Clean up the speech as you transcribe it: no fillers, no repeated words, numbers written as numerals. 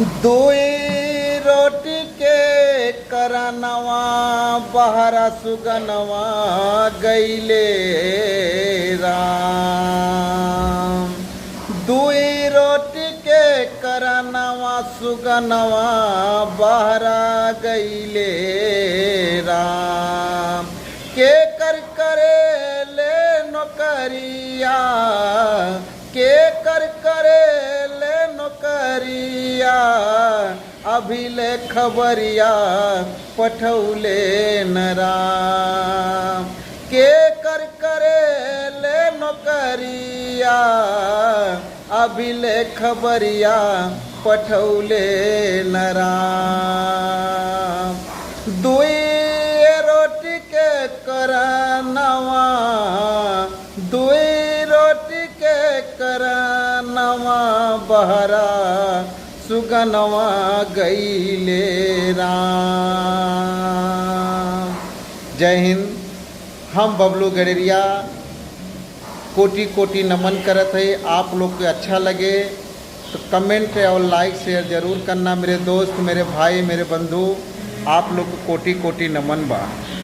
दुई रोटी के करनवा बहरा सुगनवा गईले राम। दुई रोटी के करनवा सुगनवा बहरा गईले राम। के कर करे ले नौकरिया, के कर करे ले नौकरिया, अभी ले खबरिया पठौले न राम। के कर करे ले नौकरिया, अभी ले खबरिया पठौले न राम। दुई रोटी के करनवा, दुई रोटी के करनवा बहरा सुगनवा गईले राम। जय हिंद। हम बबलू गडेरिया कोटि कोटि नमन करत है। आप लोग को अच्छा लगे तो कमेंट और लाइक शेयर ज़रूर करना। मेरे दोस्त, मेरे भाई, मेरे बंधु, आप लोग को कोटि कोटि नमन बा।